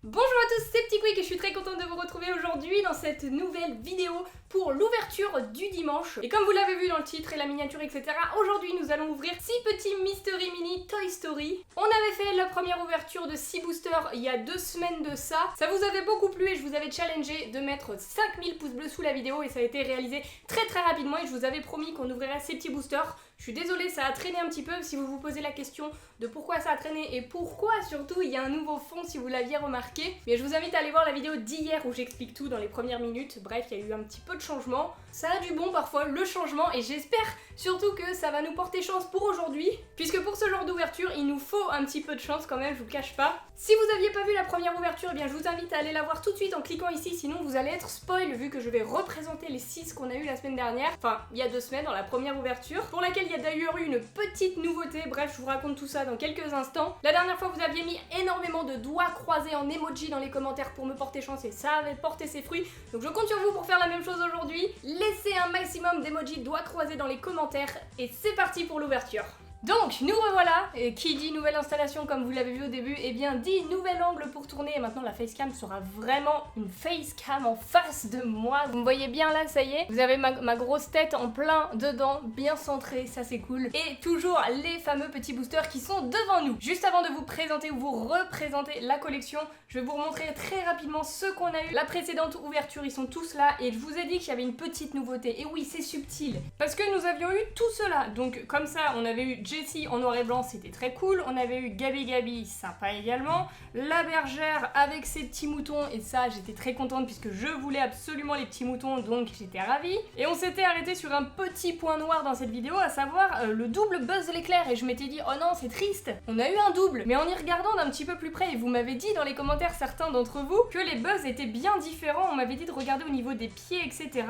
Bonjour à tous, c'est Petit Quick et je suis très contente de vous retrouver aujourd'hui dans cette nouvelle vidéo pour l'ouverture du dimanche. Et comme vous l'avez vu dans le titre et la miniature, etc., aujourd'hui nous allons ouvrir 6 petits Mystery Mini Toy Story. On avait fait la première ouverture de 6 boosters il y a 2 semaines de ça. Ça vous avait beaucoup plu et je vous avais challengé de mettre 5000 pouces bleus sous la vidéo et ça a été réalisé très rapidement et je vous avais promis qu'on ouvrirait ces petits boosters. Je suis désolée, ça a traîné un petit peu. Si vous vous posez la question de pourquoi ça a traîné et pourquoi surtout il y a un nouveau fond si vous l'aviez remarqué, mais je vous invite à aller voir la vidéo d'hier où j'explique tout dans les premières minutes. Bref, il y a eu un petit peu de changement. Ça a du bon parfois, le changement, et j'espère surtout que ça va nous porter chance pour aujourd'hui, puisque pour ce genre d'ouverture, il nous faut un petit peu de chance quand même, je vous le cache pas. Si vous aviez pas vu la première ouverture, eh bien je vous invite à aller la voir tout de suite en cliquant ici, sinon vous allez être spoil vu que je vais représenter les 6 qu'on a eu la semaine dernière, enfin il y a 2 semaines dans la première ouverture, pour laquelle il y a d'ailleurs eu une petite nouveauté. Bref, je vous raconte tout ça dans quelques instants. La dernière fois vous aviez mis énormément de doigts croisés en emoji dans les commentaires pour me porter chance et ça avait porté ses fruits, donc je compte sur vous pour faire la même chose aujourd'hui. Laissez un maximum d'emojis doigts croisés dans les commentaires et c'est parti pour l'ouverture. Donc, nous revoilà, et qui dit nouvelle installation comme vous l'avez vu au début, eh bien dit nouvel angle pour tourner, et maintenant la facecam sera vraiment une facecam en face de moi. Vous me voyez bien là, ça y est, vous avez ma grosse tête en plein dedans, bien centrée, ça c'est cool. Et toujours les fameux petits boosters qui sont devant nous. Juste avant de vous présenter ou vous représenter la collection, je vais vous remontrer très rapidement ceux qu'on a eu. La précédente ouverture, ils sont tous là, et je vous ai dit qu'il y avait une petite nouveauté, et oui, c'est subtil, parce que nous avions eu tout cela, donc comme ça, on avait eu Jessie en noir et blanc, c'était très cool. On avait eu Gabi Gabi, sympa également. La bergère avec ses petits moutons, et ça j'étais très contente puisque je voulais absolument les petits moutons, donc j'étais ravie. Et on s'était arrêté sur un petit point noir dans cette vidéo, à savoir le double Buzz l'éclair, et je m'étais dit oh non c'est triste, on a eu un double. Mais en y regardant d'un petit peu plus près, et vous m'avez dit dans les commentaires certains d'entre vous que les Buzz étaient bien différents, on m'avait dit de regarder au niveau des pieds, etc.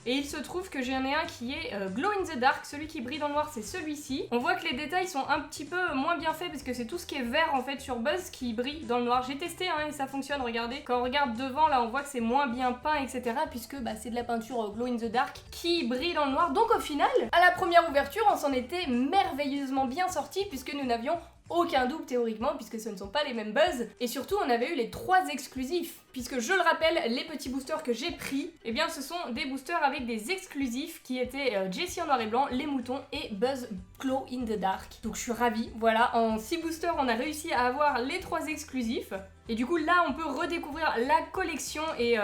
Et il se trouve que j'en ai un qui est Glow in the Dark, celui qui brille dans le noir c'est celui-ci. On voit que les détails sont un petit peu moins bien faits parce que c'est tout ce qui est vert en fait sur Buzz qui brille dans le noir. J'ai testé hein, et ça fonctionne, regardez. Quand on regarde devant là on voit que c'est moins bien peint etc. puisque bah, c'est de la peinture Glow in the Dark qui brille dans le noir. Donc au final, à la première ouverture on s'en était merveilleusement bien sorti puisque nous n'avions aucun double théoriquement puisque ce ne sont pas les mêmes Buzz, et surtout on avait eu les 3 exclusifs puisque je le rappelle, les petits boosters que j'ai pris, eh bien ce sont des boosters avec des exclusifs qui étaient Jessie en noir et blanc, les moutons et Buzz Glow in the Dark. Donc je suis ravie, voilà, en 6 boosters on a réussi à avoir les 3 exclusifs. Et du coup là on peut redécouvrir la collection et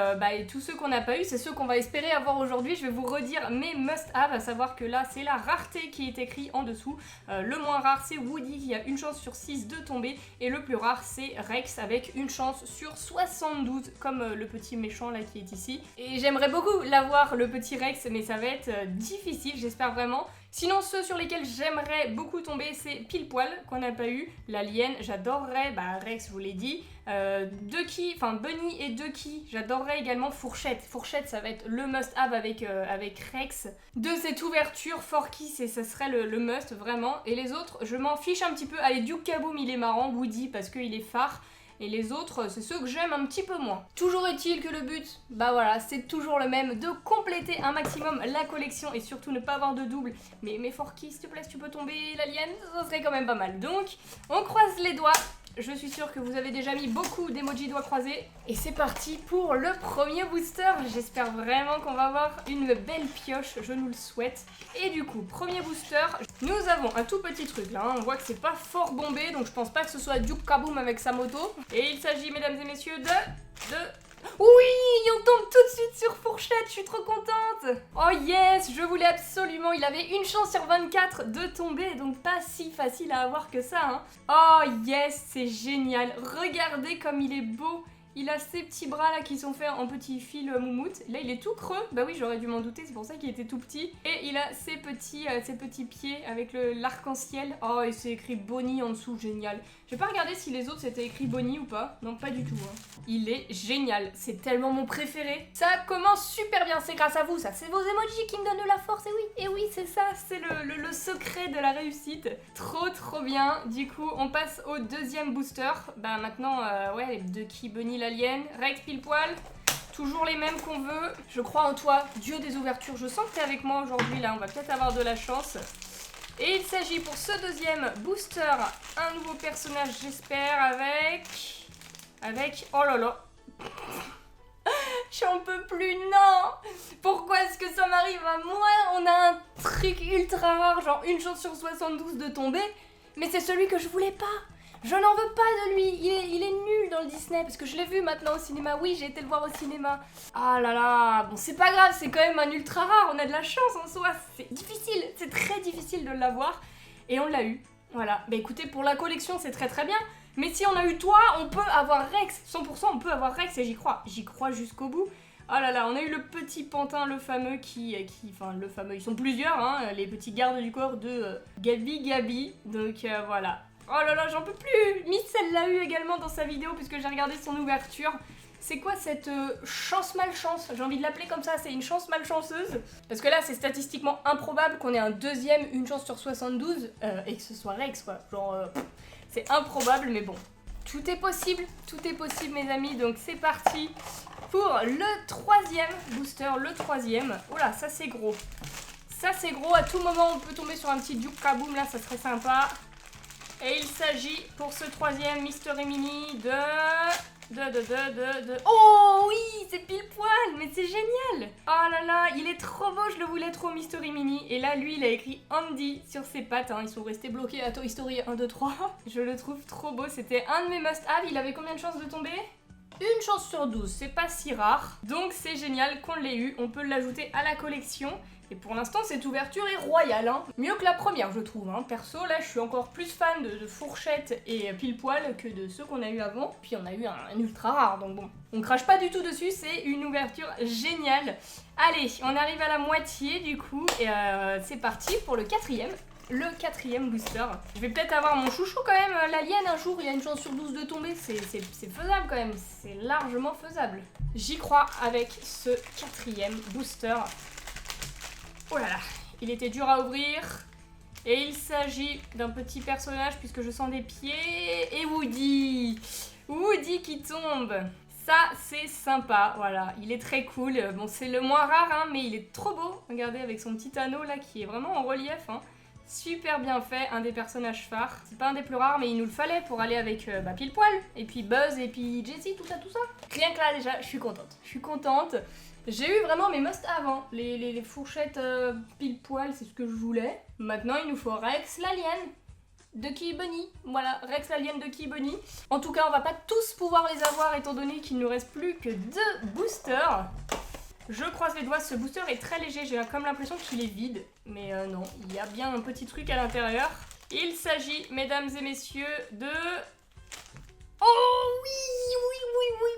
tous ceux qu'on n'a pas eu, c'est ceux qu'on va espérer avoir aujourd'hui. Je vais vous redire mes must-have, à savoir que là c'est la rareté qui est écrit en dessous. Le moins rare c'est Woody qui a une chance sur 6 de tomber, et le plus rare c'est Rex avec une chance sur 72 comme le petit méchant là qui est ici. Et j'aimerais beaucoup l'avoir le petit Rex, mais ça va être difficile, j'espère vraiment. Sinon ceux sur lesquels j'aimerais beaucoup tomber c'est Pile Poil qu'on n'a pas eu, l'alien j'adorerais, Rex je vous l'ai dit, Bunny et Ducky j'adorerais également. Fourchette ça va être le must have avec Rex. De cette ouverture Forky ça serait le must vraiment, et les autres je m'en fiche un petit peu. Allez, Duke Kaboom il est marrant, Woody parce qu'il est phare, et les autres, c'est ceux que j'aime un petit peu moins. Toujours est-il que le but, voilà, c'est toujours le même, de compléter un maximum la collection et surtout ne pas avoir de double. Mais Forky, s'il te plaît, si tu peux tomber l'alien, ça serait quand même pas mal. Donc, on croise les doigts. Je suis sûre que vous avez déjà mis beaucoup d'emojis doigts croisés. Et c'est parti pour le premier booster. J'espère vraiment qu'on va avoir une belle pioche, je nous le souhaite. Et du coup, premier booster, nous avons un tout petit truc là. On voit que c'est pas fort bombé, donc je pense pas que ce soit Duke Kaboom avec sa moto. Et il s'agit, mesdames et messieurs, Oui, on tombe tout de suite sur Fourchette, je suis trop contente. Oh yes, je voulais absolument, il avait une chance sur 24 de tomber, donc pas si facile à avoir que ça, hein. Oh yes, c'est génial, regardez comme il est beau. Il a ses petits bras là qui sont faits en petit fil moumoute. Là il est tout creux, bah oui j'aurais dû m'en douter, c'est pour ça qu'il était tout petit. Et il a ses petits pieds avec l'arc-en-ciel. Oh, et c'est écrit Bonnie en dessous, génial. J'ai pas regardé si les autres c'était écrit Bonnie ou pas. Non, pas du tout hein. Il est génial, c'est tellement mon préféré. Ça commence super bien, c'est grâce à vous ça. C'est vos emojis qui me donnent de la force, et oui c'est ça, c'est le secret de la réussite. Trop bien. Du coup on passe au deuxième booster. Maintenant Ducky, Bunny, l'alien, Rex, Pile Poil. Toujours les mêmes qu'on veut. Je crois en toi, Dieu des ouvertures. Je sens que t'es avec moi aujourd'hui là, on va peut-être avoir de la chance. Et il s'agit pour ce deuxième booster, un nouveau personnage j'espère avec avec... Oh là là. J'en peux plus, non. Pourquoi est-ce que ça m'arrive à moi? On a un truc ultra rare, genre une chance sur 72 de tomber. Mais c'est celui que je voulais pas. Je n'en veux pas de lui, il est nul dans le Disney, parce que je l'ai vu maintenant au cinéma, oui j'ai été le voir au cinéma. Ah là là, bon c'est pas grave, c'est quand même un ultra rare, on a de la chance en soi, c'est difficile, c'est très difficile de l'avoir, et on l'a eu, voilà. Bah écoutez, pour la collection c'est très très bien, mais si on a eu toi, on peut avoir Rex, 100% on peut avoir Rex, et j'y crois jusqu'au bout. Oh là là, on a eu le petit pantin, le fameux enfin le fameux, ils sont plusieurs, hein, les petits gardes du corps de Gabi, donc voilà. Oh là là, j'en peux plus. Miss, elle l'a eu également dans sa vidéo puisque j'ai regardé son ouverture. C'est quoi cette chance-malchance? J'ai envie de l'appeler comme ça, c'est une chance malchanceuse. Parce que là, c'est statistiquement improbable qu'on ait un deuxième, une chance sur 72, et que ce soit Rex, quoi. Genre, c'est improbable, mais bon. Tout est possible, mes amis, donc c'est parti pour le troisième booster, le troisième. Oh là, ça c'est gros. Ça c'est gros, à tout moment on peut tomber sur un petit Duke Kaboom, là, ça serait sympa. Et il s'agit pour ce troisième Mystery Mini de... Oh oui, c'est pile poil, mais c'est génial. Oh là là, il est trop beau, je le voulais trop Mystery Mini. Et là, lui, il a écrit Andy sur ses pattes, hein. Ils sont restés bloqués à Toy Story 1, 2, 3. Je le trouve trop beau, c'était un de mes must-have. Il avait combien de chances de tomber? Une chance sur 12, c'est pas si rare. Donc c'est génial qu'on l'ait eu, on peut l'ajouter à la collection. Et pour l'instant, cette ouverture est royale, hein. Mieux que la première, je trouve, hein. Perso, là, je suis encore plus fan de fourchettes et pile-poil que de ceux qu'on a eu avant. Puis on a eu un ultra rare, donc bon. On crache pas du tout dessus, c'est une ouverture géniale. Allez, on arrive à la moitié, du coup, et c'est parti pour le quatrième. Le quatrième booster. Je vais peut-être avoir mon chouchou quand même, l'alien un jour, il y a une chance sur 12 de tomber, c'est faisable quand même, c'est largement faisable. J'y crois avec ce quatrième booster. Oh là là, il était dur à ouvrir. Et il s'agit d'un petit personnage puisque je sens des pieds. Et Woody. Woody qui tombe. Ça, c'est sympa, voilà. Il est très cool. Bon, c'est le moins rare, hein, mais il est trop beau. Regardez, avec son petit anneau là qui est vraiment en relief, hein. Super bien fait, un des personnages phares. C'est pas un des plus rares, mais il nous le fallait pour aller avec Pile Poil. Et puis Buzz, et puis Jessie, tout ça. Rien que là, déjà, je suis contente. J'ai eu vraiment mes must-have, hein. Les fourchettes pile poil, c'est ce que je voulais. Maintenant, il nous faut Rex l'alien de Key Bunny. Voilà, Rex l'alien de Key Bunny. En tout cas, on va pas tous pouvoir les avoir étant donné qu'il ne nous reste plus que 2 boosters. Je croise les doigts, ce booster est très léger, j'ai comme l'impression qu'il est vide. Mais non, il y a bien un petit truc à l'intérieur. Il s'agit, mesdames et messieurs, de... Oh oui,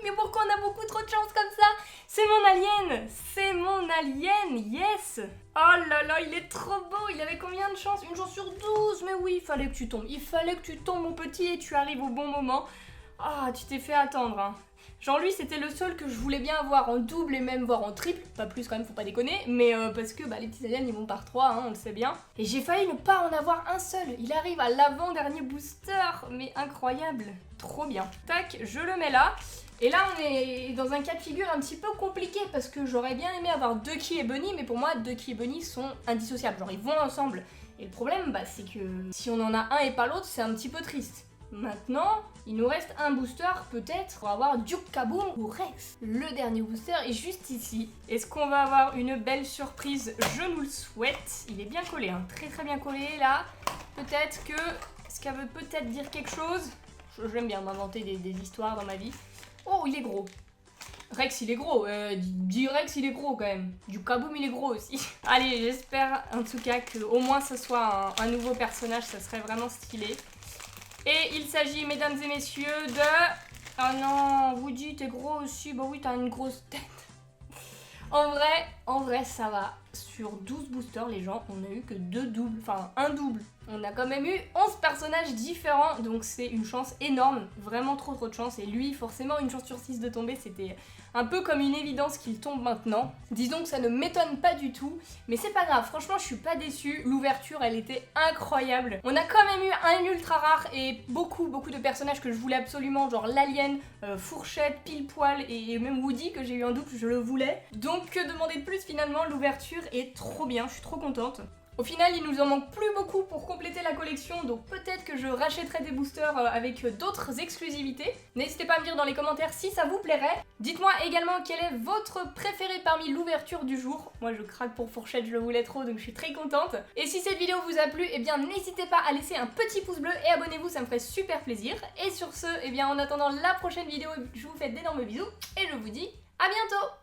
mais pourquoi on a beaucoup trop de chance comme ça? C'est mon alien, yes. Oh là là, il est trop beau, il avait combien de chances? Une chance sur 12, mais oui, il fallait que tu tombes, mon petit, et tu arrives au bon moment. Ah, tu t'es fait attendre, hein. Genre lui, c'était le seul que je voulais bien avoir en double et même voire en triple, pas plus quand même, faut pas déconner, mais parce que les petits aliens ils vont par 3, hein, on le sait bien. Et j'ai failli ne pas en avoir un seul, il arrive à l'avant-dernier booster, mais incroyable, trop bien. Tac, je le mets là, et là on est dans un cas de figure un petit peu compliqué, parce que j'aurais bien aimé avoir Ducky et Bunny, mais pour moi Ducky et Bunny sont indissociables, genre ils vont ensemble. Et le problème, c'est que si on en a un et pas l'autre, c'est un petit peu triste. Maintenant, il nous reste un booster peut-être pour avoir Duke Kaboom ou Rex. Le dernier booster est juste ici. Est-ce qu'on va avoir une belle surprise? Je nous le souhaite. Il est bien collé, hein. Très très bien collé là. Peut-être que... Est-ce qu'elle veut peut-être dire quelque chose? J'aime bien m'inventer des histoires dans ma vie. Oh, il est gros. Rex il est gros, dis Rex il est gros quand même. Duke Kaboom il est gros aussi. Allez, j'espère en tout cas qu'au moins ce soit un nouveau personnage, ça serait vraiment stylé. Et il s'agit, mesdames et messieurs, de... Oh non, Woody, t'es gros aussi. Bah oui, t'as une grosse tête. En vrai, ça va. Sur 12 boosters, les gens, on a eu que 2 doubles. Enfin, un double. On a quand même eu 11 personnages différents. Donc c'est une chance énorme. Vraiment trop de chance. Et lui, forcément, une chance sur 6 de tomber, c'était un peu comme une évidence qu'il tombe maintenant. Disons que ça ne m'étonne pas du tout. Mais c'est pas grave, franchement, je suis pas déçue. L'ouverture, elle était incroyable. On a quand même eu un ultra rare et beaucoup de personnages que je voulais absolument. Genre l'alien, fourchette, pile poil et même Woody que j'ai eu en double, je le voulais. Donc que demander de plus finalement, l'ouverture est trop bien, je suis trop contente. Au final, il nous en manque plus beaucoup pour compléter la collection, donc peut-être que je rachèterai des boosters avec d'autres exclusivités. N'hésitez pas à me dire dans les commentaires si ça vous plairait. Dites-moi également quel est votre préféré parmi l'ouverture du jour. Moi je craque pour Fourchette, je le voulais trop, donc je suis très contente. Et si cette vidéo vous a plu, eh bien n'hésitez pas à laisser un petit pouce bleu et abonnez-vous, ça me ferait super plaisir. Et sur ce, eh bien en attendant la prochaine vidéo, je vous fais d'énormes bisous et je vous dis à bientôt.